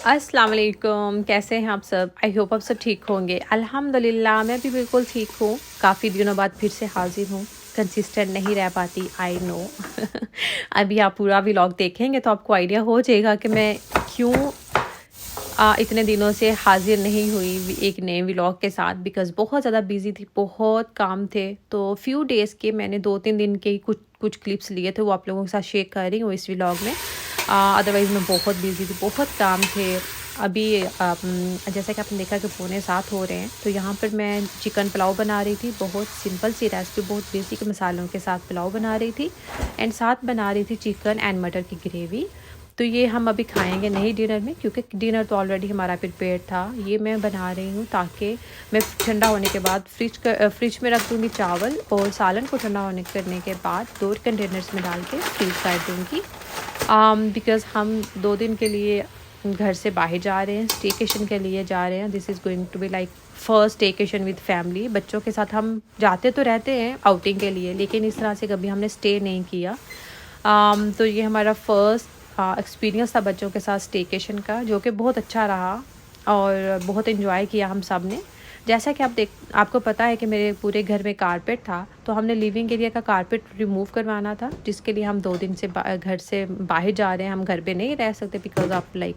अस्सलाम वालेकुम, कैसे हैं आप सब? आई होप आप सब ठीक होंगे। अल्हम्दुलिल्लाह मैं भी बिल्कुल ठीक हूँ। काफ़ी दिनों बाद फिर से हाज़िर हूँ। कंसिस्टेंट नहीं रह पाती, आई नो। अभी आप पूरा व्लॉग देखेंगे तो आपको आइडिया हो जाएगा कि मैं क्यों इतने दिनों से हाज़िर नहीं हुई एक नए व्लॉग के साथ, बिकॉज़ बहुत ज़्यादा बिज़ी थी, बहुत काम थे। तो फ्यू डेज़ के मैंने 2-3 दिन के ही कुछ कुछ क्लिप्स लिए थे, वो आप लोगों के साथ शेयर कर रही हूँ इस व्लॉग में। अदरवाइज़ मैं बहुत बिज़ी थी, बहुत काम थे। अभी जैसा कि आपने देखा कि पौने 7 हो रहे हैं, तो यहाँ पर मैं चिकन पुलाव बना रही थी। बहुत सिंपल सी रेसिपी, बहुत बेसिक मसालों के साथ पुलाव बना रही थी एंड साथ बना रही थी चिकन एंड मटर की ग्रेवी। तो ये हम अभी खाएँगे नहीं डिनर में, क्योंकि डिनर तो ऑलरेडी हमारा प्रिपेयर्ड था। ये मैं बना रही हूँ ताकि मैं ठंडा होने के बाद फ्रिज में रख दूँगी चावल, और सालन को ठंडा करने के बाद 2 कंटेनर्स में डाल के फ्रीज़ कर दूँगी। बिकॉज़ हम 2 दिन के लिए घर से बाहर जा रहे हैं, स्टेकेशन के लिए जा रहे हैं। This is going to be like first staycation with family. बच्चों के साथ हम जाते तो रहते हैं आउटिंग के लिए, लेकिन इस तरह से कभी हमने स्टे नहीं किया। तो ये हमारा फर्स्ट एक्सपीरियंस था बच्चों के साथ स्टेकेशन का, जो कि बहुत अच्छा रहा और बहुत एंजॉय किया हम सब ने। जैसा कि आपको पता है कि मेरे पूरे घर में कारपेट था, तो हमने लिविंग एरिया का कारपेट रिमूव करवाना था, जिसके लिए हम 2 दिन से घर से बाहर जा रहे हैं। हम घर पे नहीं रह सकते because of like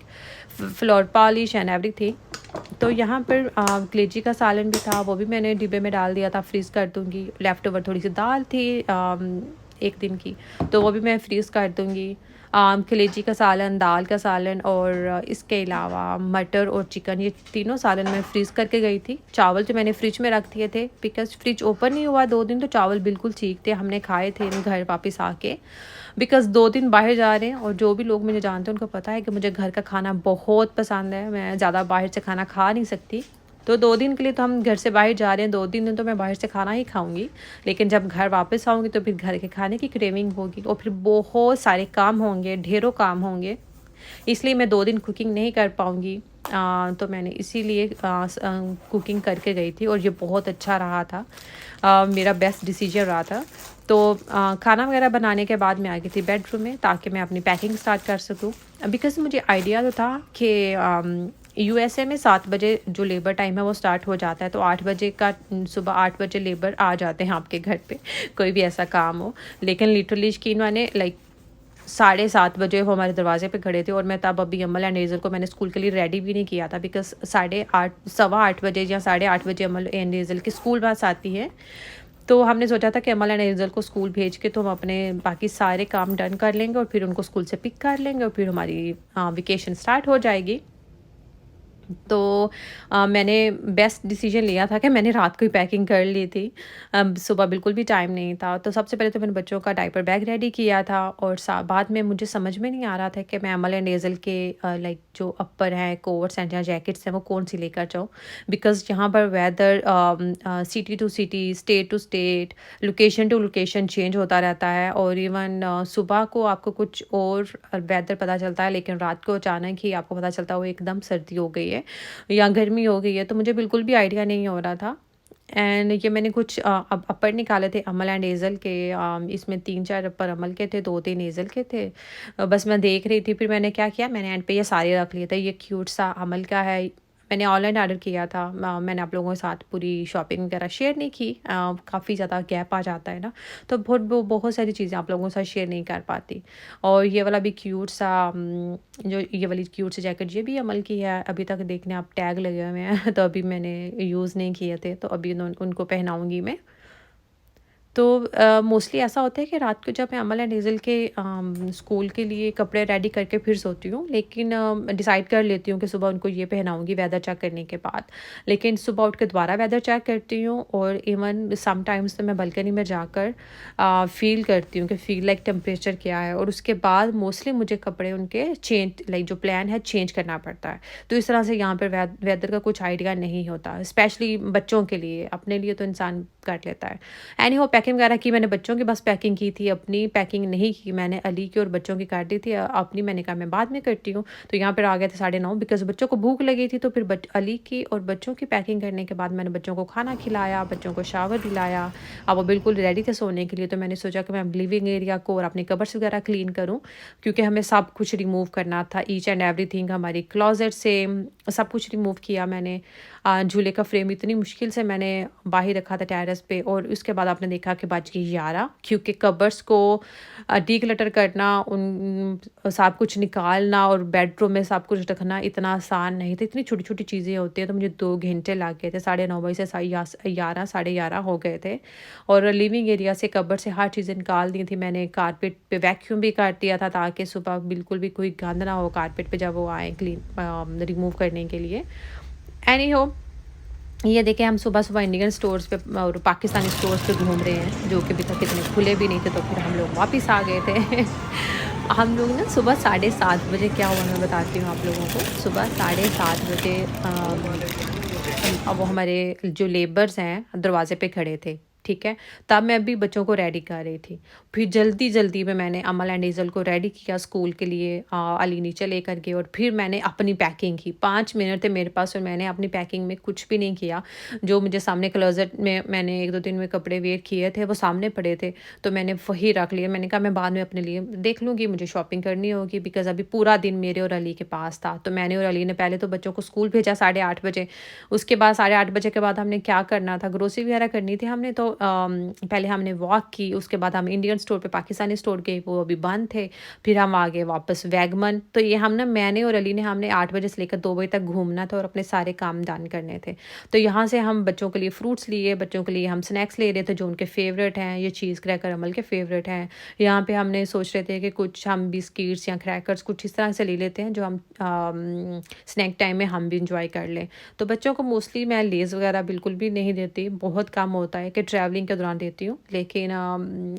floor polish and everything. तो यहाँ पर कलेजी का सालन भी था, वो भी मैंने डिब्बे में डाल दिया था, फ्रीज़ कर दूँगी। लेफ़्ट ओवर थोड़ी सी दाल थी 1 दिन की, तो वो भी मैं फ्रीज़ कर दूँगी। कलेजी का सालन, दाल का सालन और इसके अलावा मटर और चिकन, ये तीनों सालन मैं फ्रीज़ करके गई थी। चावल तो मैंने फ्रिज में रख दिए थे, बिकॉज़ फ्रिज ओपन नहीं हुआ 2 दिन, तो चावल बिल्कुल ठीक थे। हमने खाए थे घर वापस आके, बिकॉज़ 2 दिन बाहर जा रहे हैं। और जो भी लोग मुझे जानते हैं उनको पता है कि मुझे घर का खाना बहुत पसंद है। मैं ज़्यादा बाहर से खाना खा नहीं सकती। तो 2 दिन के लिए तो हम घर से बाहर जा रहे हैं, 2-3 दिन तो मैं बाहर से खाना ही खाऊँगी। लेकिन जब घर वापस आऊँगी तो फिर घर के खाने की क्रेविंग होगी, और फिर बहुत सारे काम होंगे, ढेरों काम होंगे। इसलिए मैं 2 दिन कुकिंग नहीं कर पाऊँगी। तो मैंने इसीलिए कुकिंग करके गई थी, और ये बहुत अच्छा रहा था। मेरा बेस्ट डिसीजन रहा था। तो खाना वगैरह बनाने के बाद मैं आ गई थी बेडरूम में, ताकि मैं अपनी पैकिंग स्टार्ट कर सकूँ। बिकॉज़ मुझे आइडिया तो था कि यूएसए में 7 बजे जो लेबर टाइम है वो स्टार्ट हो जाता है, तो 8 बजे का सुबह 8 बजे लेबर आ जाते हैं आपके घर पे, कोई भी ऐसा काम हो। लेकिन लिटरली यकीन माने लाइक 7:30 बजे वो हमारे दरवाजे पे खड़े थे, और मैं तब अभी अमल एंड हेज़ल को मैंने स्कूल के लिए रेडी भी नहीं किया था, बिकॉज़ 8:30 सवा 8 बजे या 8:30 बजे अमल एंड हेज़ल की स्कूल बस आती है। तो हमने सोचा था कि अमल एंड हेज़ल को स्कूल भेज के तो हम अपने बाकी सारे काम डन कर लेंगे, और फिर उनको स्कूल से पिक कर लेंगे, और फिर हमारी वेकेशन स्टार्ट हो जाएगी। तो मैंने बेस्ट डिसीजन लिया था कि मैंने रात को ही पैकिंग कर ली थी। सुबह बिल्कुल भी टाइम नहीं था। तो सबसे पहले तो मैंने बच्चों का डायपर बैग रेडी किया था, और बाद में मुझे समझ में नहीं आ रहा था कि मैं अमल एंड हेज़ल के लाइक जो अपर हैं, कोट्स एंड या जैकेट्स हैं, वो कौन सी लेकर जाऊँ। बिकॉज़ यहाँ पर weather city to city, state to state, location to location change होता रहता है। और इवन सुबह को आपको कुछ और वेदर पता चलता है, लेकिन रात को अचानक ही आपको पता चलता है वो एकदम सर्दी हो गई है या गर्मी हो गई है। तो मुझे बिल्कुल भी आइडिया नहीं हो रहा था। एंड ये मैंने कुछ अपर निकाले थे अमल एंड हेज़ल के। इसमें 3-4 अपर अमल के थे, 2-3 हेज़ल के थे। बस मैं देख रही थी, फिर मैंने क्या किया, मैंने एंड पे ये सारे रख लिए थे। ये क्यूट सा अमल का है, मैंने ऑनलाइन ऑर्डर किया था। मैंने आप लोगों के साथ पूरी शॉपिंग वगैरह शेयर नहीं की, काफ़ी ज़्यादा गैप आ जाता है ना, तो बहुत सारी चीज़ें आप लोगों के साथ शेयर नहीं कर पाती। और ये वाला भी क्यूट सा जो ये वाली क्यूट सी जैकेट, ये भी अमल की है। अभी तक देखने आप टैग लगे हुए हैं तो अभी मैंने यूज़ नहीं किए थे, तो अभी उनको पहनाऊँगी मैं। तो मोस्टली ऐसा होता है कि रात को जब मैं अमल एंड हेज़ल के स्कूल के लिए कपड़े रेडी करके फिर सोती हूँ, लेकिन डिसाइड कर लेती हूँ कि सुबह उनको ये पहनाऊँगी वेदर चेक करने के बाद। लेकिन सुबह उठ के दोबारा वेदर चेक करती हूँ, और इवन समटाइम्स तो मैं बालकनी में जाकर फ़ील करती हूँ कि फ़ील लाइक टेम्परेचर क्या है, और उसके बाद मोस्टली मुझे कपड़े उनके चेंज लाइक जो प्लान है चेंज करना पड़ता है। तो इस तरह से यहाँ पर वेदर का कुछ आइडिया नहीं होता, स्पेशली बच्चों के लिए। अपने लिए तो इंसान कर लेता है। एनी हो, पैकिंग पैकिंग वगैरह की मैंने, बच्चों की बस पैकिंग की थी, अपनी पैकिंग नहीं की मैंने। अली की और बच्चों की कर दी थी, अपनी मैंने कहा मैं बाद में करती हूँ। तो यहाँ पर आ गए थे 9:30 बिकॉज़ बच्चों को भूख लगी थी। तो फिर अली की और बच्चों की पैकिंग करने के बाद मैंने बच्चों को खाना खिलाया, बच्चों को शावर दिलाया। अब वो बिल्कुल रेडी थे सोने के लिए। तो मैंने सोचा कि मैं लिविंग एरिया को और अपने कबर्ड्स वगैरह क्लीन करूँ, क्योंकि हमें सब कुछ रिमूव करना था, ईच एंड एवरीथिंग। हमारी क्लोजेट से सब कुछ रिमूव किया मैंने। झूले का फ्रेम इतनी मुश्किल से मैंने बाहर रखा था टेरेस पे, और उसके बाद आपने देखा कि बज गई 11, क्योंकि कबर्ड्स को डीक्लटर करना, उन सब कुछ निकालना और बेडरूम में सब कुछ रखना इतना आसान नहीं था। इतनी छोटी छोटी चीज़ें होती हैं। तो मुझे 2 घंटे लग गए थे, 9:30 बजे से 11 11:30 हो गए थे। और लिविंग एरिया से, कबर्ड से हर चीज़ें निकाल दी थी मैंने। कारपेट पे वैक्यूम भी कर दिया था, ताकि सुबह बिल्कुल भी कोई गंद ना हो कारपेट पे जब वो आए क्लीन रिमूव करने के लिए। एनी हो, ये देखें हम सुबह सुबह इंडियन स्टोर्स पे और पाकिस्तानी स्टोर्स पे घूम रहे हैं, जो कि अभी तक इतने खुले भी नहीं थे। तो फिर हम लोग वापस आ गए थे। हम लोग ना सुबह 7:30 बजे, क्या हुआ मैं बताती हूँ आप लोगों को। सुबह 7:30 बजे अब वो हमारे जो लेबर्स हैं दरवाजे पे खड़े थे, ठीक है। तब मैं भी बच्चों को रेडी कर रही थी। फिर जल्दी जल्दी में मैंने अमल एंड ईज़ल को रेडी किया स्कूल के लिए, अली नीचे लेकर गए, और फिर मैंने अपनी पैकिंग की। 5 मिनट थे मेरे पास और मैंने अपनी पैकिंग में कुछ भी नहीं किया। जो मुझे सामने क्लोजेट में मैंने 1-2 दिन में कपड़े वेयर किए थे, वो सामने पड़े थे, तो मैंने वही रख लिए। मैंने कहा मैं बाद में अपने लिए देख लूँगी, मुझे शॉपिंग करनी होगी, बिकॉज़ अभी पूरा दिन मेरे और अली के पास था। तो मैंने और अली ने पहले तो बच्चों को स्कूल भेजा 8:30 बजे। उसके बाद 8:30 बजे के बाद हमने क्या करना था, ग्रोसरी वगैरह करनी थी हमने। तो पहले हमने वॉक की, उसके बाद हम इंडियन स्टोर पे पाकिस्तानी स्टोर गए, वो अभी बंद थे। फिर हम आ गए वापस वैगमन। तो ये हम ना, मैंने और अली ने, हमने 8 बजे से लेकर 2 बजे तक घूमना था और अपने सारे काम डन करने थे। तो यहाँ से हम बच्चों के लिए फ्रूट्स लिए, बच्चों के लिए हम स्नैक्स ले रहे थे जो उनके फेवरेट हैं। ये चीज़ क्रैकर अमल के फेवरेट हैं। यहाँ पे हमने सोच रहे थे कि कुछ हम बिस्किट्स या क्रैकर्स कुछ इस तरह से ले लेते हैं, जो हम स्नैक टाइम में हम भी इंजॉय कर लें। तो बच्चों को मोस्टली मैं लेज़ वगैरह बिल्कुल भी नहीं देती, बहुत कम होता है कि ट्रैवलिंग के दौरान देती हूँ। लेकिन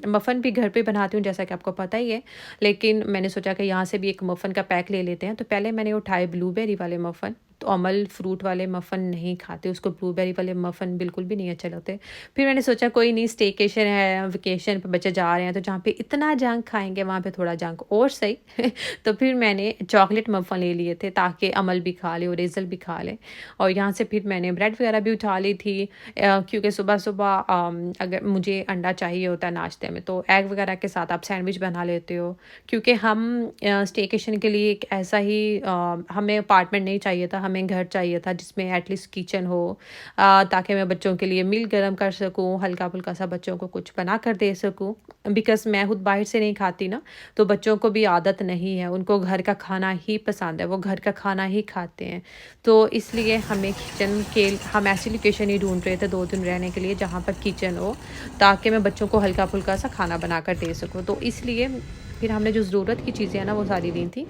मफ़न भी घर पे बनाती हूँ, जैसा कि आपको पता ही है। लेकिन मैंने सोचा कि यहाँ से भी एक मफ़न का पैक ले लेते हैं। तो पहले मैंने उठाए ब्लूबेरी वाले मफ़न। तो अमल फ्रूट वाले मफ़न नहीं खाते, उसको ब्लूबेरी वाले मफ़न बिल्कुल भी नहीं अच्छे लगते। फिर मैंने सोचा कोई नहीं, स्टेकेशन है, वेकेशन पे बच्चे जा रहे हैं, तो जहाँ पे इतना जंक खाएंगे वहाँ पे थोड़ा जंक और सही। तो फिर मैंने चॉकलेट मफ़न ले लिए थे, ताकि अमल भी खा ले और ईज़ल भी खा ले। और यहाँ से फिर मैंने ब्रेड वगैरह भी उठा ली थी, क्योंकि सुबह सुबह अगर मुझे अंडा चाहिए होता है नाश्ते में, तो एग वगैरह के साथ आप सैंडविच बना लेते हो। क्योंकि हम स्टेकेशन के लिए एक ऐसा ही हमें अपार्टमेंट नहीं चाहिए था, हमें घर चाहिए था जिसमें एटलीस्ट किचन हो, ताकि मैं बच्चों के लिए मील गर्म कर सकूं, हल्का फुल्का सा बच्चों को कुछ बना कर दे सकूं। बिकॉज़ मैं खुद बाहर से नहीं खाती ना, तो बच्चों को भी आदत नहीं है, उनको घर का खाना ही पसंद है, वो घर का खाना ही खाते हैं। तो इसलिए हमें किचन के, हम ऐसी लोकेशन ही ढूंढ रहे थे 2 दिन रहने के लिए जहाँ पर किचन हो, ताकि मैं बच्चों को हल्का फुल्का सा खाना बना कर दे सकूँ। तो इसलिए फिर हमने जो ज़रूरत की चीज़ें हैं ना, वो सारी ली थी।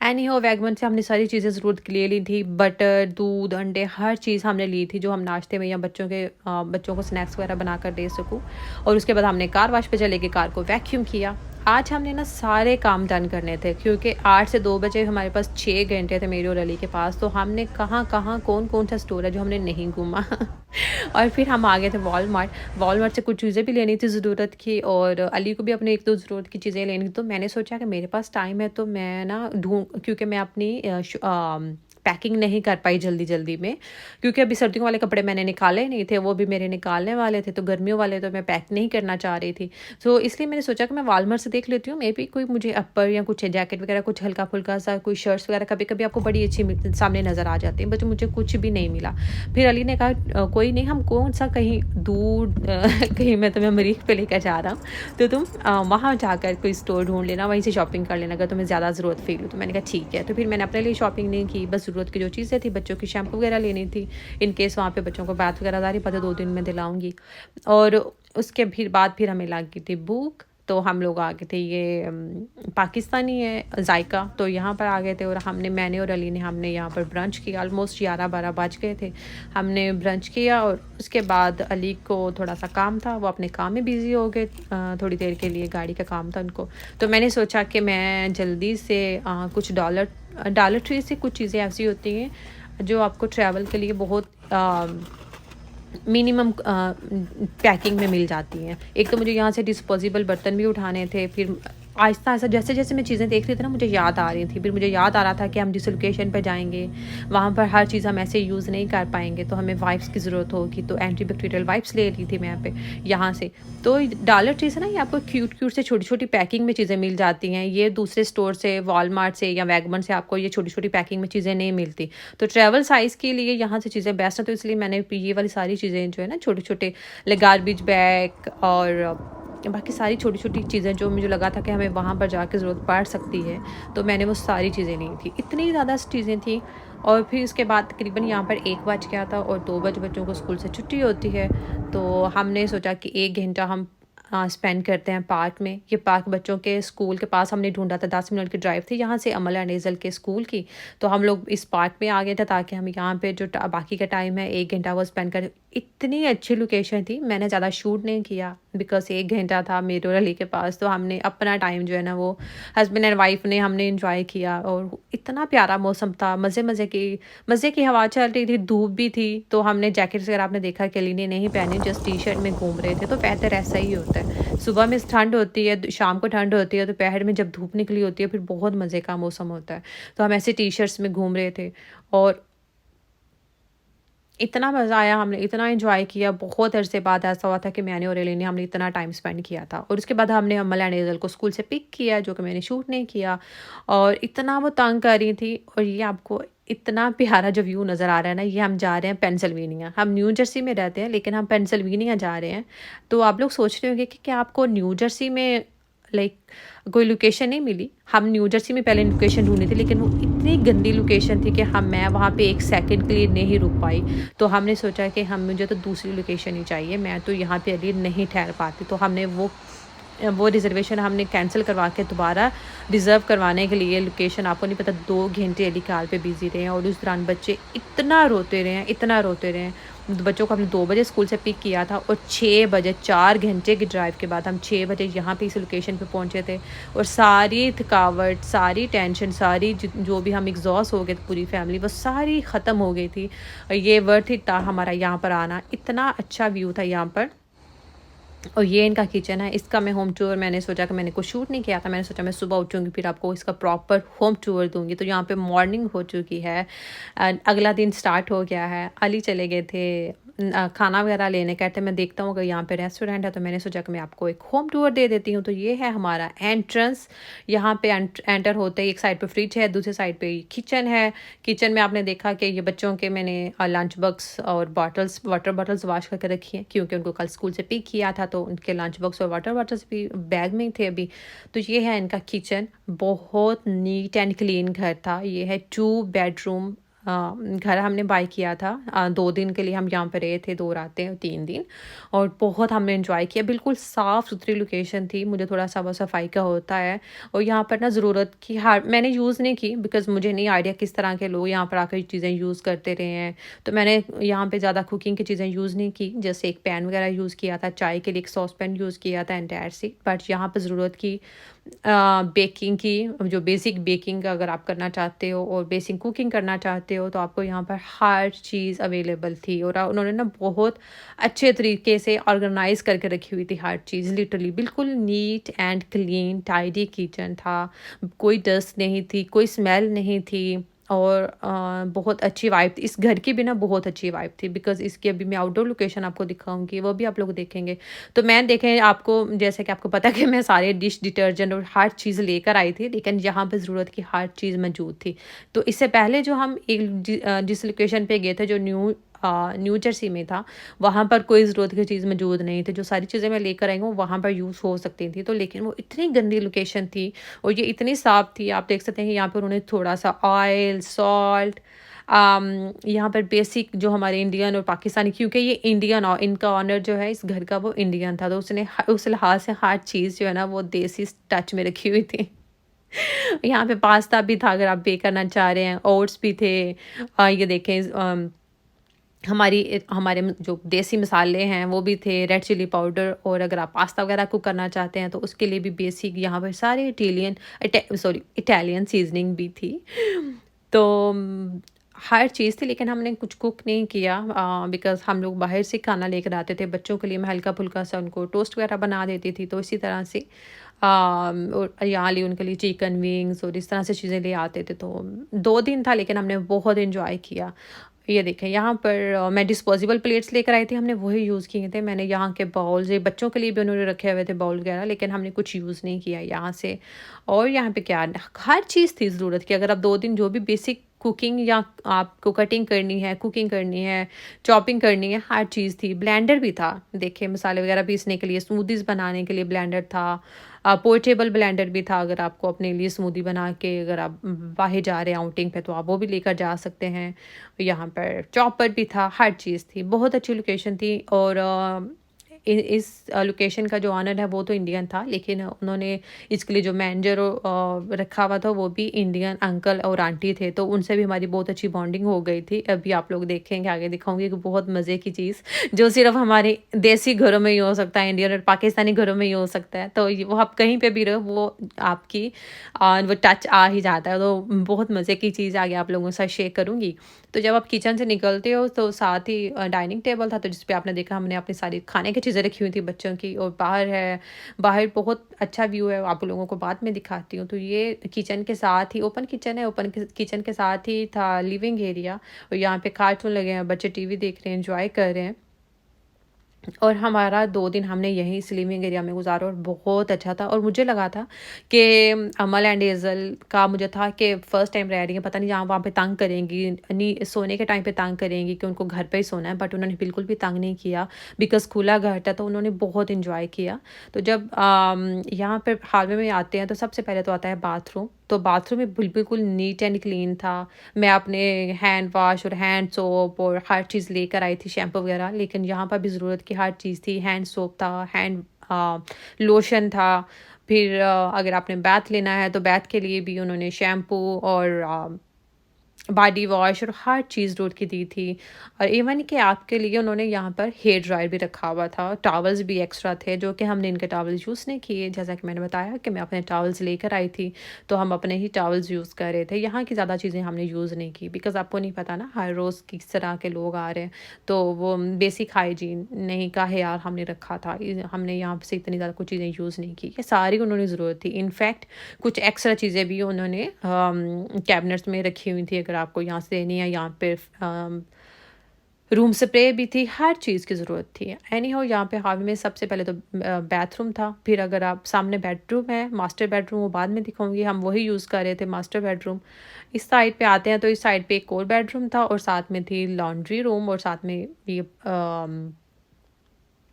एनी हो, वैगमन से हमने सारी चीज़ें ज़रूरत के लिए ली थी। बटर, दूध, अंडे, हर चीज़ हमने ली थी, जो हम नाश्ते में या बच्चों को स्नैक्स वगैरह बना कर दे सकूँ। और उसके बाद हमने कार वाश पे चले गए, कार को वैक्यूम किया। आज हमने ना सारे काम डन करने थे, क्योंकि 8 से 2 बजे हमारे पास 6 घंटे थे मेरे और अली के पास। तो हमने कहाँ-कहाँ, कौन-कौन सा स्टोर है जो हमने नहीं घूमा। और फिर हम आ गए थे वॉलमार्ट। वॉलमार्ट से कुछ चीज़ें भी लेनी थी ज़रूरत की, और अली को भी अपने 1-2 ज़रूरत की चीज़ें लेनी थी। तो मैंने सोचा कि मेरे पास टाइम है, तो मैं ना क्योंकि मैं अपनी पैकिंग नहीं कर पाई जल्दी-जल्दी में, क्योंकि अभी सर्दियों वाले कपड़े मैंने निकाले नहीं थे, वो भी मेरे निकालने वाले थे, तो गर्मियों वाले तो मैं पैक नहीं करना चाह रही थी। तो इसलिए मैंने सोचा कि मैं वॉलमार्ट से देख लेती हूँ, मे बी कोई मुझे अपर या कुछ जैकेट वगैरह कुछ हल्का-फुल्का सा, कोई शर्ट्स वगैरह कभी-कभी आपको बड़ी अच्छी सामने नज़र आ जाती हैं, बट मुझे कुछ भी नहीं मिला। फिर अली ने कहा कोई नहीं, हम कौन-सा कहीं दूर कहीं मैं तुम्हें मरीख पे लेकर जा रहा हूँ, तो तुम वहाँ जाकर कोई स्टोर ढूँढ लेना, वहीं से शॉपिंग कर लेना अगर तुम्हें ज़्यादा ज़रूरत फ़ील हो। तो मैंने कहा ठीक है। तो फिर मैंने अपने लिए शॉपिंग नहीं की, बस ज़रूरत की जो चीज़ें थी, बच्चों की शैम्पू वगैरह लेनी थी, इन केस वहाँ पे बच्चों को बात वगैरह, ज़ाहिर पता 2 दिन में दिलाऊँगी। और उसके फिर बाद फिर हमें लग गई थी भूख। तो हम लोग आ गए थे, ये पाकिस्तानी है जायका, तो यहाँ पर आ गए थे और मैंने और अली ने हमने यहाँ पर ब्रंच किया। ऑलमोस्ट 11-12 बज गए थे, हमने ब्रंच किया और उसके बाद अली को थोड़ा सा काम था, वो अपने काम में बिज़ी हो गए थोड़ी देर के लिए, गाड़ी का काम था उनको। तो मैंने सोचा कि मैं जल्दी से कुछ डॉलर ट्री से कुछ चीज़ें ऐसी होती हैं जो आपको ट्रैवल के लिए बहुत मिनिमम पैकिंग में मिल जाती हैं। एक तो मुझे यहाँ से डिस्पोजेबल बर्तन भी उठाने थे, फिर आहिस्ता आहिस्ता जैसे जैसे मैं चीज़ें देख रही थी ना मुझे याद आ रही थी, फिर मुझे याद आ रहा था कि हम जिस लोकेशन पर जाएंगे वहाँ पर हर चीज़ हम ऐसे यूज़ नहीं कर पाएंगे, तो हमें वाइप्स की ज़रूरत होगी, तो एंटीबैक्टीरियल वाइप्स ले ली थी मैं यहाँ से। तो डॉलर ट्री से ना ये आपको क्यूट क्यूट से छोटी छोटी पैकिंग में चीज़ें मिल जाती हैं, ये दूसरे स्टोर से, वॉलमार्ट से या वैगमन से आपको ये छोटी छोटी पैकिंग में चीज़ें नहीं मिलती। तो ट्रैवल साइज़ के लिए यहाँ से चीज़ें बेस्ट हैं, तो इसलिए मैंने ये वाली सारी चीज़ें जो है ना छोटे छोटे गार्बेज बैग और बाकी सारी छोटी छोटी चीज़ें जो मुझे लगा था कि हमें वहाँ पर जाके ज़रूरत पड़ सकती है, तो मैंने वो सारी चीज़ें ली थी। इतनी ज़्यादा चीज़ें थी। और फिर उसके बाद तकरीबन यहाँ पर 1 बज गया था और 2 बजे बच्चों को स्कूल से छुट्टी होती है, तो हमने सोचा कि 1 घंटा हम स्पेंड करते हैं पार्क में। ये पार्क बच्चों के स्कूल के पास हमने ढूंढा था, 10 मिनट की ड्राइव थी यहाँ से अमल एंड एजल के स्कूल की, तो हम लोग इस पार्क में आ गए थे ताकि हम यहाँ पे जो बाकी का टाइम है 1 घंटा वो स्पेंड करें। इतनी अच्छी लोकेशन थी, मैंने ज़्यादा शूट नहीं किया बिकॉज 1 घंटा था मेरे और अली के पास, तो हमने अपना टाइम जो है ना वो हस्बैंड एंड वाइफ ने हमने इंजॉय किया। और इतना प्यारा मौसम था, मज़े की हवा चल रही थी, धूप भी थी, तो हमने जैकेट्स अगर आपने देखा कि अली ने नहीं पहनी, जस्ट टी शर्ट में घूम रहे थे। तो वेदर ऐसा ही होता है, सुबह में ठंड होती है, शाम को ठंड होती है, दोपहर में जब धूप निकली होती है फिर बहुत मज़े का मौसम होता है। तो हम ऐसे टी शर्ट्स में घूम रहे थे और इतना मज़ा आया, हमने इतना एंजॉय किया। बहुत अरसे बाद ऐसा हुआ था कि मैंने और एली ने हमने इतना टाइम स्पेंड किया था। और उसके बाद हमने अम्मल एंड एजल को स्कूल से पिक किया, जो कि मैंने शूट नहीं किया, और इतना वो तंग कर रही थी। और ये आपको इतना प्यारा जो व्यू नज़र आ रहा है ना, ये हम जा रहे हैं पेंसिल्वेनिया। हम न्यू जर्सी में रहते हैं लेकिन हम पेंसिल्वेनिया जा रहे हैं। तो आप लोग सोच रहे होंगे कि क्या आपको न्यू जर्सी में लाइक कोई लोकेशन नहीं मिली। हम न्यू जर्सी में पहले लोकेशन ढूंढी थी, लेकिन वो इतनी गंदी लोकेशन थी कि मैं वहाँ पे 1 सेकंड के लिए नहीं रुक पाई। तो हमने सोचा कि मुझे तो दूसरी लोकेशन ही चाहिए, मैं तो यहाँ पे अभी नहीं ठहर पाती। तो हमने वो रिज़र्वेशन हमने कैंसिल करवा के दोबारा रिज़र्व करवाने के लिए लोकेशन, आपको नहीं पता 2 घंटे अली कार पे बिज़ी रहे हैं। और उस दौरान बच्चे इतना रोते रहे हैं। बच्चों को हमने 2 बजे स्कूल से पिक किया था और 6 बजे, 4 घंटे की ड्राइव के बाद हम 6 बजे यहाँ पे इस लोकेशन पे पहुँचे थे। और सारी थकावट, सारी टेंशन, सारी जो भी हम एग्जॉस्ट हो गए थे पूरी फैमिली, वो सारी ख़त्म हो गई थी। और ये वर्थ इट था हमारा यहाँ पर आना। इतना अच्छा व्यू था यहाँ पर। और ये इनका किचन है, इसका मैं होम टूर, मैंने सोचा कि मैंने कुछ शूट नहीं किया था, मैंने सोचा मैं सुबह उठूँगी फिर आपको इसका प्रॉपर होम टूर दूँगी। तो यहाँ पे मॉर्निंग हो चुकी है, अगला दिन स्टार्ट हो गया है। अली चले गए थे खाना वगैरह लेने, कहते मैं देखता हूँ अगर यहाँ पे रेस्टोरेंट है, तो मैंने सोचा कि मैं आपको एक होम टूर दे देती हूँ। तो ये है हमारा एंट्रेंस। यहाँ पे एंटर होते ही एक साइड पे फ्रिज है, दूसरी साइड पे किचन है। किचन में आपने देखा कि ये बच्चों के मैंने लंच बॉक्स और वाटर बॉटल्स वॉश करके रखी हैं, क्योंकि उनको कल स्कूल से पिक किया था, तो उनके लंच बॉक्स और वाटर बॉटल्स भी बैग में थे अभी। तो ये है इनका किचन, बहुत नीट एंड क्लीन घर था। ये है 2 बेडरूम घर हमने बाय किया था। 2 दिन के लिए हम यहाँ पे रहे थे, 2 रातें और 3 दिन, और बहुत हमने एंजॉय किया। बिल्कुल साफ़ सुथरी लोकेशन थी, मुझे थोड़ा सा वो सफाई का होता है। और यहाँ पर ना ज़रूरत की मैंने यूज़ नहीं की बिकॉज़ मुझे नहीं आइडिया किस तरह के लोग यहाँ पर आकर चीज़ें यूज़ करते रहे हैं। तो मैंने यहाँ पर ज़्यादा कुकिंग की चीज़ें यूज़ नहीं की, जैसे एक पैन वगैरह यूज़ किया था, चाय के लिए एक सॉस पैन यूज़ किया था एंटायर सी। बट यहाँ पर ज़रूरत की बेकिंग की, जो बेसिक बेकिंग अगर आप करना चाहते हो और बेसिक कुकिंग करना चाहते हो, तो आपको यहाँ पर हर चीज़ अवेलेबल थी। और उन्होंने ना बहुत अच्छे तरीके से ऑर्गेनाइज करके रखी हुई थी हर चीज़, लिटरली बिल्कुल neat and clean tidy kitchen था। कोई डस्ट नहीं थी, कोई स्मेल नहीं थी, और बहुत अच्छी वाइब थी। इस घर की भी ना बहुत अच्छी वाइब थी बिकॉज़ इसकी अभी मैं आउटडोर लोकेशन आपको दिखाऊंगी, वो भी आप लोग देखेंगे। तो मैं देखें आपको, जैसे कि आपको पता कि मैं सारे डिश डिटर्जेंट और हर चीज़ लेकर आई थी, लेकिन यहाँ पर ज़रूरत की हर चीज़ मौजूद थी। तो इससे पहले जो हम जिस लोकेशन पे गए थे, जो न्यू जर्सी में था, वहाँ पर कोई ज़रूरत की चीज़ मौजूद नहीं थी। जो सारी चीज़ें मैं लेकर आई हूँ वहाँ पर यूज़ हो सकती थी, तो लेकिन वो इतनी गंदी लोकेशन थी और ये इतनी साफ़ थी। आप देख सकते हैं कि यहाँ पर उन्होंने थोड़ा सा ऑयल, सॉल्ट यहाँ पर बेसिक जो हमारे इंडियन और पाकिस्तानी, क्योंकि ये इंडियन और इनका ऑनर जो है इस घर का वो इंडियन था, तो उसने उस लिहाज से हर चीज़ जो है ना वो देसी टच में रखी हुई थी। यहाँ पे पास्ता भी था अगर आप बेक करना चाह रहे हैं, ओट्स भी थे। ये देखें हमारे जो देसी मसाले हैं वो भी थे, रेड चिली पाउडर, और अगर आप पास्ता वगैरह कुक करना चाहते हैं तो उसके लिए भी बेसिक यहाँ पर सारे इटालियन सीजनिंग भी थी। तो हर चीज़ थी, लेकिन हमने कुछ कुक नहीं किया बिकॉज़ हम लोग बाहर से खाना लेकर आते थे। बच्चों के लिए मैं हल्का-फुल्का सा उनको टोस्ट वगैरह बना देती थी, तो इसी तरह से और यहाँ लिए उनके लिए चिकन विंग्स और इस तरह से चीज़ें ले आते थे। तो 2 दिन था, लेकिन हमने बहुत एन्जॉय किया। ये देखें यहाँ पर मैं डिस्पोजेबल प्लेट्स लेकर आई थी, हमने वही यूज़ किए थे। मैंने यहाँ के बाउल्स, ये बच्चों के लिए भी उन्होंने रखे हुए थे बाउल वगैरह, लेकिन हमने कुछ यूज़ नहीं किया यहाँ से। और यहाँ पे क्या हर चीज़ थी ज़रूरत की, अगर आप 2 दिन जो भी बेसिक कुकिंग या आपको कटिंग करनी है, कुकिंग करनी है, चॉपिंग करनी है, हर चीज़ थी। ब्लेंडर भी था, देखिए मसाले वगैरह पीसने के लिए, स्मूदीज़ बनाने के लिए ब्लेंडर था। पोर्टेबल ब्लेंडर भी था, अगर आपको अपने लिए स्मूदी बना के अगर आप बाहर जा रहे हैं आउटिंग पे तो आप वो भी लेकर जा सकते हैं। यहाँ पर चॉपर भी था, हर चीज़ थी। बहुत अच्छी लोकेशन थी, और इस लोकेशन का जो ऑनर है वो तो इंडियन था, लेकिन उन्होंने इसके लिए जो मैनेजर रखा हुआ था वो भी इंडियन अंकल और आंटी थे, तो उनसे भी हमारी बहुत अच्छी बॉन्डिंग हो गई थी। अभी आप लोग देखेंगे, आगे दिखाऊंगी कि बहुत मज़े की चीज़ जो सिर्फ हमारे देसी घरों में ही हो सकता है, इंडियन और पाकिस्तानी घरों में ही हो सकता है। तो वो आप कहीं पे भी रहो वो आपकी वो टच आ ही जाता है। तो बहुत मज़े की चीज़ आगे आप लोगों के साथ शेयर करूँगी। तो जब आप किचन से निकलते हो तो साथ ही डाइनिंग टेबल था, तो जिस पे आपने देखा हमने अपनी सारी खाने की चीज़ें रखी हुई थी बच्चों की, और बाहर बहुत अच्छा व्यू है, आप लोगों को बाद में दिखाती हूँ। तो ये किचन के साथ ही ओपन किचन है, ओपन किचन के साथ ही था लिविंग एरिया, और यहाँ पे कार्टून लगे हैं, बच्चे टीवी देख रहे हैं, एंजॉय कर रहे हैं। और हमारा 2 दिन हमने यहीं स्लिमिंग एरिया में गुज़ारा, और बहुत अच्छा था। और मुझे लगा था कि अमल एंड हेज़ल का मुझे था कि फ़र्स्ट टाइम रह रही हैं, पता नहीं यहाँ वहाँ पे तंग करेंगी, नहीं सोने के टाइम पे तंग करेंगी कि उनको घर पे ही सोना है, बट उन्होंने बिल्कुल भी तंग नहीं किया, बिकॉज़ खुला घर था, तो उन्होंने बहुत एन्जॉय किया। तो जब यहाँ पे हाल में आते हैं तो सबसे पहले तो आता है बाथरूम, तो बाथरूम में बिल्कुल नीट एंड क्लीन था। मैं अपने हैंड वाश और हैंड सोप और हर चीज़ लेकर आई थी, शैम्पू वगैरह, लेकिन यहाँ पर भी ज़रूरत की हर चीज़ थी। हैंड सोप था, हैंड लोशन था, फिर अगर आपने बैथ लेना है तो बैथ के लिए भी उन्होंने शैम्पू और बॉडी वॉश और हर चीज़ रोड की दी थी। और इवन कि आपके लिए उन्होंने यहाँ पर हेयर ड्रायर भी रखा हुआ था, टॉवल्स भी एक्स्ट्रा थे, जो कि हमने इनके टॉवल्स यूज़ नहीं किए। जैसा कि मैंने बताया कि मैं अपने टॉवल्स लेकर आई थी, तो हम अपने ही टॉवल्स यूज़ कर रहे थे। यहाँ की ज़्यादा चीज़ें हमने यूज़ नहीं की, बिकॉज़ आपको नहीं पता ना हर रोज़ किस तरह के लोग आ रहे हैं, तो वो बेसिक हाइजीन नहीं का ख्याल हमने रखा था। हमने यहाँ से इतनी ज़्यादा कुछ चीज़ें यूज़ नहीं की, ये सारी उन्होंने ज़रूरत थी। इनफैक्ट कुछ एक्स्ट्रा चीज़ें भी उन्होंने कैबिनेट्स में रखी हुई थी, अगर आपको यहाँ से देनी है। यहाँ पे रूम स्प्रे भी थी, हर चीज़ की ज़रूरत थी। एनी हो यहाँ पे हाल में सबसे पहले तो बाथरूम था, फिर अगर आप सामने बेडरूम है, मास्टर बेडरूम, वो बाद में दिखाऊंगी, हम वही यूज़ कर रहे थे मास्टर बेडरूम। इस साइड पे आते हैं तो इस साइड पे एक और बेडरूम था, और साथ में थी लॉन्ड्री रूम, और साथ में ये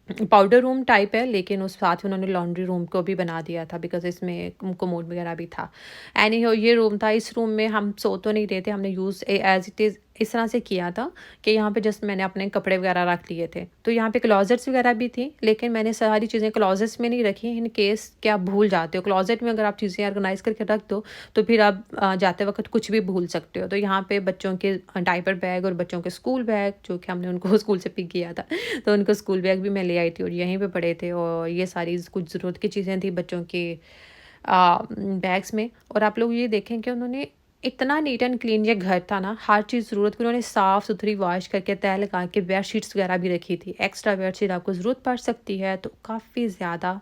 पाउडर रूम टाइप है, लेकिन उस साथ ही उन्होंने लॉन्ड्री रूम को भी बना दिया था, बिकॉज़ इसमें कोमोड वगैरह भी था। एनी हो ये रूम था, इस रूम में हम सो तो नहीं रहे थे, हमने यूज़ एज़ इट इज़ इस तरह से किया था कि यहाँ पे जस्ट मैंने अपने कपड़े वगैरह रख लिए थे। तो यहाँ पे क्लोज़ेट्स वगैरह भी थी, लेकिन मैंने सारी चीज़ें क्लोज़ेट्स में नहीं रखी, इन केस कि आप भूल जाते हो। क्लोज़ेट में अगर आप चीज़ें ऑर्गेनाइज़ करके रख दो, तो फिर आप जाते वक़्त कुछ भी भूल सकते हो। तो यहाँ पे बच्चों के डायपर बैग और बच्चों के स्कूल बैग, जो कि हमने उनको स्कूल से पिक किया था, तो उनको स्कूल बैग भी मैं ले आई थी और यहीं पे पड़े थे। और ये सारी कुछ ज़रूरत की चीज़ें थी बच्चों के बैग्स में। और आप लोग ये देखें कि उन्होंने इतना नीट एंड क्लीन ये घर था ना, हर चीज़ ज़रूरत की उन्होंने साफ़ सुथरी वॉश करके तह लगा के बेडशीट्स वगैरह भी रखी थी। एक्स्ट्रा बेडशीट आपको ज़रूरत पड़ सकती है, तो काफ़ी ज़्यादा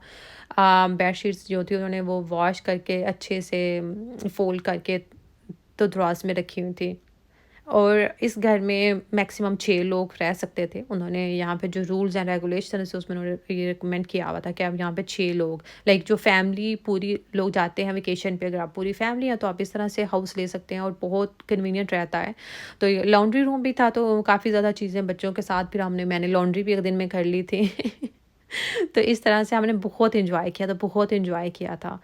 बेडशीट्स जो थी उन्होंने वो वॉश करके अच्छे से फ़ोल्ड करके तो दराज में रखी हुई थी। और इस घर में मैक्सिमम 6 लोग रह सकते थे। उन्होंने यहाँ पे जो रूल्स एंड रेगुलेशंस है उसमें उन्होंने ये रिकमेंड किया हुआ था कि आप यहाँ पे 6 लोग, लाइक जो फैमिली पूरी लोग जाते हैं वेकेशन पे, अगर आप पूरी फैमिली है तो आप इस तरह से हाउस ले सकते हैं, और बहुत कन्वीनियंट रहता है। तो ये लॉन्ड्री रूम भी था, तो काफ़ी ज़्यादा चीज़ें बच्चों के साथ फिर मैंने लॉन्ड्री भी एक दिन में कर ली थी। तो इस तरह से हमने बहुत एन्जॉय किया था, बहुत एन्जॉय किया था।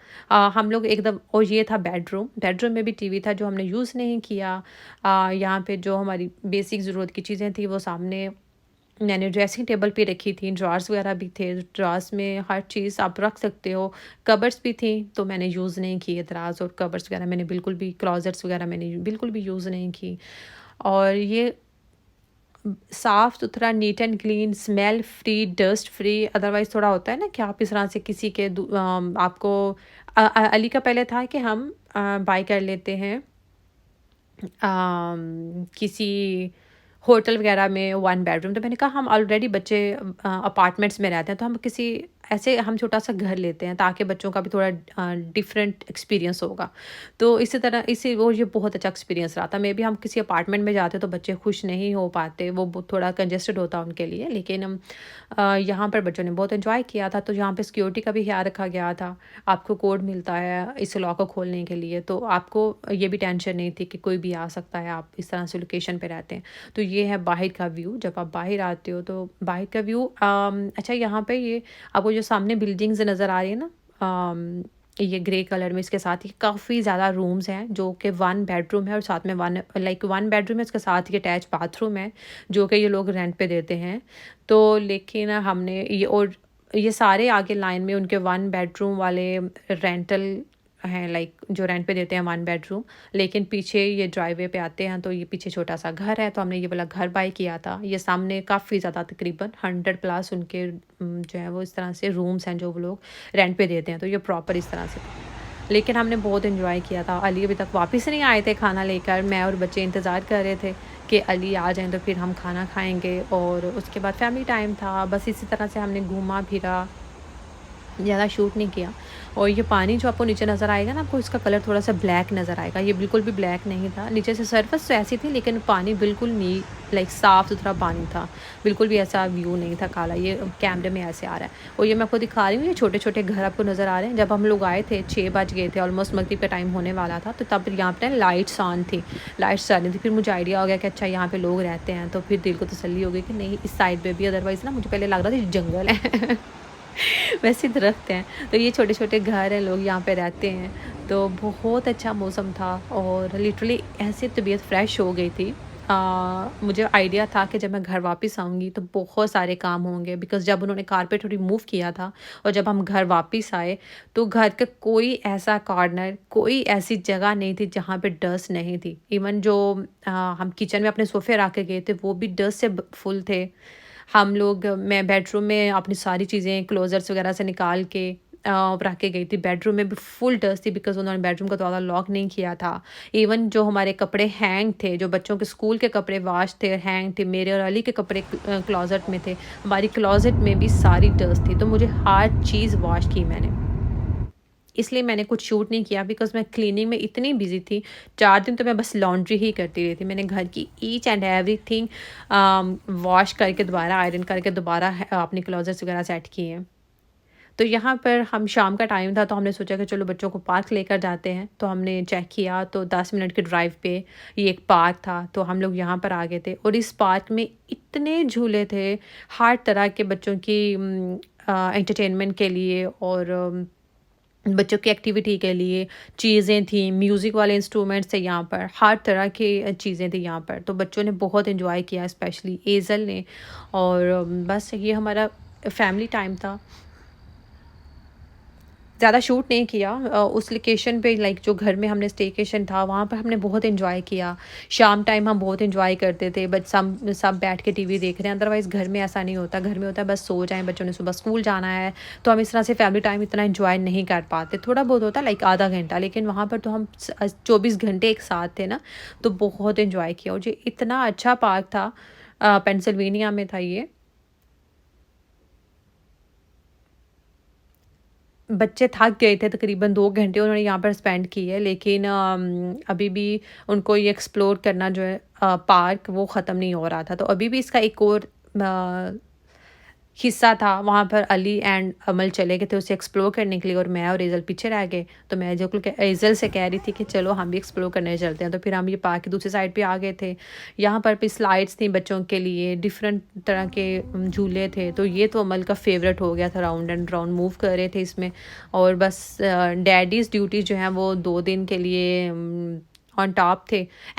हम लोग एकदम और ये था बेडरूम, बेडरूम में भी टीवी था जो हमने यूज़ नहीं किया। यहाँ पे जो हमारी बेसिक ज़रूरत की चीज़ें थी वो सामने मैंने ड्रेसिंग टेबल पे रखी थी, ड्रॉर्स वगैरह भी थे, ड्रॉर्स में हर चीज़ आप रख सकते हो। कबर्ड्स भी थी, तो मैंने यूज़ नहीं किए दराज़ और कबर्ड्स वगैरह मैंने बिल्कुल भी, क्लोज़ेट्स वगैरह मैंने बिल्कुल भी यूज़ नहीं की। और ये साफ-सुथरा, neat and clean, smell free, dust free. Otherwise थोड़ा होता है ना कि आप इस तरह से किसी के आपको अली का पहले था कि हम बाय कर लेते हैं किसी होटल वगैरह में 1 बेडरूम। तो मैंने कहा हम ऑलरेडी बच्चे अपार्टमेंट्स में रहते हैं, तो हम किसी ऐसे हम छोटा-सा घर लेते हैं ताकि बच्चों का भी थोड़ा डिफरेंट एक्सपीरियंस होगा। तो इसी तरह इसी वो ये बहुत अच्छा एक्सपीरियंस रहा था। मेबी हम किसी अपार्टमेंट में जाते तो बच्चे खुश नहीं हो पाते, वो थोड़ा कंजेस्टेड होता उनके लिए। लेकिन यहाँ पर बच्चों ने बहुत एन्जॉय किया था, तो यहाँ पे सिक्योरिटी का भी ख़्याल रखा गया था। आपको कोड मिलता है इस लॉक को खोलने के लिए, तो आपको ये भी टेंशन नहीं थी कि कोई भी आ सकता है, आप इस तरह से लोकेशन पे रहते हैं। तो ये है बाहर का व्यू। जब आप बाहर आते हो तो बाहर का व्यू अच्छा, यहाँ पे ये आपको जो सामने बिल्डिंग्स नज़र आ रही है ना, ये ग्रे कलर में, इसके साथ ही काफ़ी ज़्यादा रूम्स हैं जो कि 1 बेडरूम है और साथ में 1 बेडरूम है, इसके साथ ही अटैच बाथरूम है जो कि ये लोग रेंट पे देते हैं। तो लेकिन हमने ये और ये सारे आगे लाइन में उनके 1 बेडरूम वाले रेंटल हैं, लाइक जो रेंट पे देते हैं 1 बेडरूम। लेकिन पीछे ये ड्राइववे पे आते हैं तो ये पीछे छोटा-सा घर है, तो हमने ये वाला घर बाय किया था। ये सामने काफ़ी ज़्यादा तकरीबन 100 प्लस उनके जो है वो इस तरह से रूम्स हैं जो वो लोग रेंट पे देते हैं, तो ये प्रॉपर इस तरह से। लेकिन हमने बहुत एन्जॉय किया था। अली अभी तक वापस नहीं आए थे खाना लेकर, मैं और बच्चे इंतज़ार कर रहे थे कि अली आ जाएँ तो फिर हम खाना खाएँगे, और उसके बाद फैमिली टाइम था। बस इसी तरह से हमने घूमा-फिरा, ज़्यादा शूट नहीं किया। और ये पानी जो आपको नीचे नज़र आएगा ना, आपको इसका कलर थोड़ा-सा ब्लैक नज़र आएगा। ये बिल्कुल भी ब्लैक नहीं था। नीचे से सरफेस तो ऐसी थी लेकिन पानी बिल्कुल लाइक साफ़-सुथरा पानी था। बिल्कुल भी ऐसा व्यू नहीं था काला, ये कैमरे में ऐसे आ रहा है। और ये मैं आपको दिखा रही हूँ, ये छोटे-छोटे घर आपको नज़र आ रहे हैं। जब हम लोग आए थे 6 बज गए थे, ऑलमोस्ट मगरिब का टाइम होने वाला था, तो तब यहाँ पे लाइट्स ऑन थी, लाइट्स चल रही थी। फिर मुझे आइडिया हो गया कि अच्छा यहाँ पे लोग रहते हैं, तो फिर दिल को तसल्ली हो गई कि नहीं, इस साइड पे भी, अदरवाइज़ ना मुझे पहले लग रहा था ये जंगल है। वैसे दरख्त हैं, तो ये छोटे-छोटे घर हैं, लोग यहाँ पे रहते हैं। तो बहुत अच्छा मौसम था और लिटरली ऐसे तबीयत फ़्रेश हो गई थी। मुझे आइडिया था कि जब मैं घर वापस आऊँगी तो बहुत सारे काम होंगे, बिकॉज़ जब उन्होंने कारपेट रिमूव किया था और जब हम घर वापस आए तो घर का कोई ऐसा कॉर्नर, कोई ऐसी जगह नहीं थी जहाँ पे डस्ट नहीं थी। इवन जो हम किचन में अपने सोफ़े रख के गए थे वो भी डस्ट से फुल थे। हम लोग मैं बेडरूम में अपनी सारी चीज़ें क्लोज़र्स वगैरह से निकाल के रख के गई थी। बेडरूम में भी फुल डस्ट थी बिकॉज़ उन्होंने बेडरूम का दरवाज़ा लॉक नहीं किया था। इवन जो हमारे कपड़े हैंग थे, जो बच्चों के स्कूल के कपड़े वॉश थे, हैंग थे, मेरे और अली के कपड़े क्लोज़ेट में थे। हमारी क्लोज़ेट में भी सारी डस्ट थी, तो मुझे हर चीज़ वॉश की मैंने। इसलिए मैंने कुछ शूट नहीं किया बिकॉज़ मैं क्लीनिंग में इतनी बिज़ी थी। 4 दिन तो मैं बस लॉन्ड्री ही करती रही थी। मैंने घर की ईच एंड एवरीथिंग वॉश करके दोबारा आयरन करके दोबारा अपने क्लोज़ेट्स वगैरह सेट किए हैं। तो यहाँ पर हम शाम का टाइम था तो हमने सोचा कि चलो बच्चों को पार्क लेकर जाते हैं। तो हमने चेक किया तो 10 मिनट के ड्राइव पे ये एक पार्क था, तो हम लोग यहाँ पर आ गए थे और इस पार्क में इतने झूले थे, हर तरह के बच्चों की एंटरटेनमेंट के लिए और बच्चों की एक्टिविटी के लिए चीज़ें थी, म्यूज़िक वाले इंस्ट्रूमेंट्स थे यहाँ पर, हर तरह की चीज़ें थी यहाँ पर। तो बच्चों ने बहुत एन्जॉय किया, स्पेशली एज़ल ने। और बस ये हमारा फैमिली टाइम था। ज़्यादा शूट नहीं किया उस लोकेशन पे, लाइक जो घर में हमने स्टेकेशन था वहाँ पर हमने बहुत एंजॉय किया। शाम टाइम हम बहुत एंजॉय करते थे, बट सब सब बैठ के टीवी देख रहे हैं। अदरवाइज़ घर में ऐसा नहीं होता, घर में होता है बस सो जाएं, बच्चों ने सुबह स्कूल जाना है, तो हम इस तरह से फैमिली टाइम इतना एंजॉय नहीं कर पाते। थोड़ा बहुत होता है लाइक आधा घंटा, लेकिन वहाँ पर तो हम 24 घंटे एक साथ थे ना, तो बहुत एंजॉय किया। और ये इतना अच्छा पार्क था, पेंसिल्वेनिया में था ये। बच्चे थक गए थे, तकरीबन 2 घंटे उन्होंने यहाँ पर स्पेंड किए, लेकिन अभी भी उनको ये एक्सप्लोर करना जो है पार्क वो ख़त्म नहीं हो रहा था। तो अभी भी इसका एक और हिस्सा था, वहाँ पर अली एंड अमल चले गए थे उसे एक्सप्लोर करने के लिए, और मैं और एज़ल पीछे रह गए। तो मैं एज़ल से कह रही थी कि चलो हम भी एक्सप्लोर करने चलते हैं। तो फिर हम ये पार्क की दूसरी साइड पे आ गए थे। यहाँ पर भी स्लाइड्स थी बच्चों के लिए, डिफरेंट तरह के झूले थे। तो ये तो अमल का फेवरेट हो गया था, राउंड एंड राउंड मूव कर रहे थे इसमें। और बस डैडीज़ ड्यूटी जो है वो 2 दिन के लिए ऑन टॉप थे।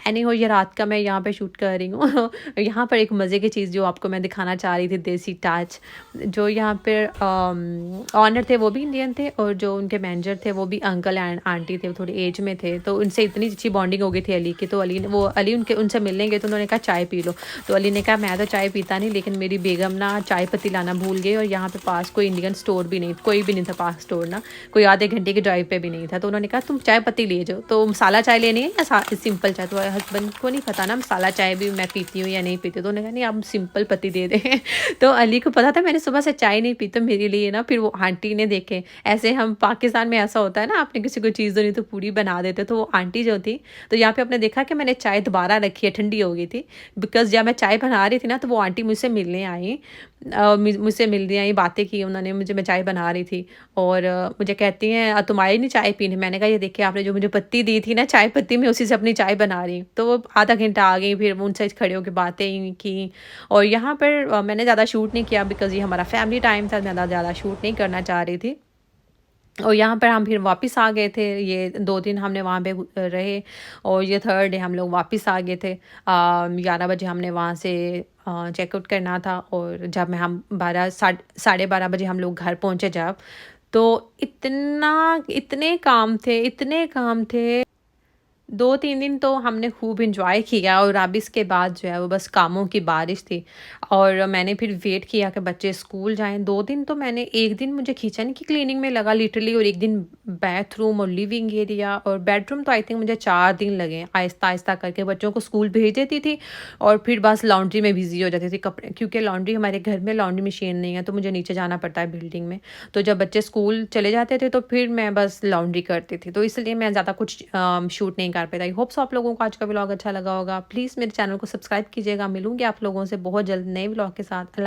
एनी हो, ये रात का मैं यहाँ पे शूट कर रही हूँ। यहाँ पर एक मज़े की चीज़ जो आपको मैं दिखाना चाह रही थी, देसी टच। जो यहाँ पर ऑनर थे वो भी इंडियन थे, और जो उनके मैनेजर थे वो भी अंकल एंड आंटी थे, थोड़ी एज में थे। तो उनसे इतनी अच्छी बॉन्डिंग हो गई थी अली की। तो अली उनसे मिलने गए तो उन्होंने कहा चाय पी लो। तो अली ने कहा मैं तो चाय पीता नहीं, लेकिन मेरी बेगम ना चाय पत्ती लाना भूल गई, और यहाँ पे पास कोई इंडियन स्टोर भी नहीं, कोई भी नहीं था पास स्टोर ना, कोई आधे घंटे की ड्राइव पे भी नहीं था। तो उन्होंने कहा तुम चाय पत्ती ले जाओ। तो मसाला चाय लेनी है या सिंपल चाय? तो हस्बैंड को नहीं पता ना मसाला चाय भी मैं पीती हूँ या नहीं पीती। तो उन्होंने कहा नहीं आप सिंपल पत्ती दे दें। तो अली को पता था मैंने सुबह से चाय नहीं पी, तो मेरे लिए ना फिर वो आंटी ने देखे, ऐसे हम पाकिस्तान में ऐसा होता है ना, आपने किसी को चीज़ देनी तो पूरी बना देते। तो वो आंटी जो थी, तो यहाँ पे आपने देखा कि मैंने चाय दोबारा रखी है, ठंडी हो गई थी। बिकॉज़ जब मैं चाय बना रही थी ना, तो वो आंटी मुझसे मिलने आई, मुझसे मिलने आई, बातें की उन्होंने मुझे, मैं चाय बना रही थी। और मुझे कहती हैं तुम आई नहीं चाय पीने? मैंने कहा ये देखिए आपने जो मुझे पत्ती दी थी ना चाय पत्ती, मैं उसी से अपनी चाय बना रही हूँ। तो वो आधा घंटा आ गई, फिर वो उनसे खड़े होकर बातें की। और यहाँ पर मैंने ज़्यादा शूट नहीं किया, बिकॉज़ ये हमारा फैमिली टाइम था, मैं ज़्यादा शूट नहीं करना चाह रही थी। और यहाँ पर हम फिर वापस आ गए थे, ये 2 दिन हमने वहाँ पे रहे, और ये थर्ड डे हम लोग वापस आ गए थे। 11 बजे हमने वहाँ से चेकआउट करना था, और जब मैं हम साढ़े 12 बजे हम लोग घर पहुँचे जब, तो इतने काम थे। 2-3 दिन तो हमने खूब एंजॉय किया, और अब इसके बाद जो है वो बस कामों की बारिश थी। और मैंने फिर वेट किया कि बच्चे स्कूल जाएँ। 2 दिन तो मैंने, 1 दिन मुझे किचन की क्लीनिंग में लगा लिटरली, और 1 दिन बाथरूम और लिविंग एरिया और बेडरूम, तो आई थिंक मुझे 4 दिन लगे आहिस्ता-आहिस्ता करके। बच्चों को स्कूल भेज देती थी, और फिर बस लॉन्ड्री में बिज़ी हो जाती थी कपड़े, क्योंकि लॉन्ड्री, हमारे घर में लॉन्ड्री मशीन नहीं है, तो मुझे नीचे जाना पड़ता है बिल्डिंग में। तो जब बच्चे स्कूल चले जाते थे तो फिर मैं बस लॉन्ड्री करती थी, तो इसलिए मैं ज़्यादा कुछ शूट नहीं कर पाई। आई होप सो आप लोगों को आज का व्लॉग अच्छा लगा होगा। प्लीज़ मेरे चैनल को सब्सक्राइब कीजिएगा। मिलूंगी आप लोगों से बहुत जल्द नए व्लॉग के साथ।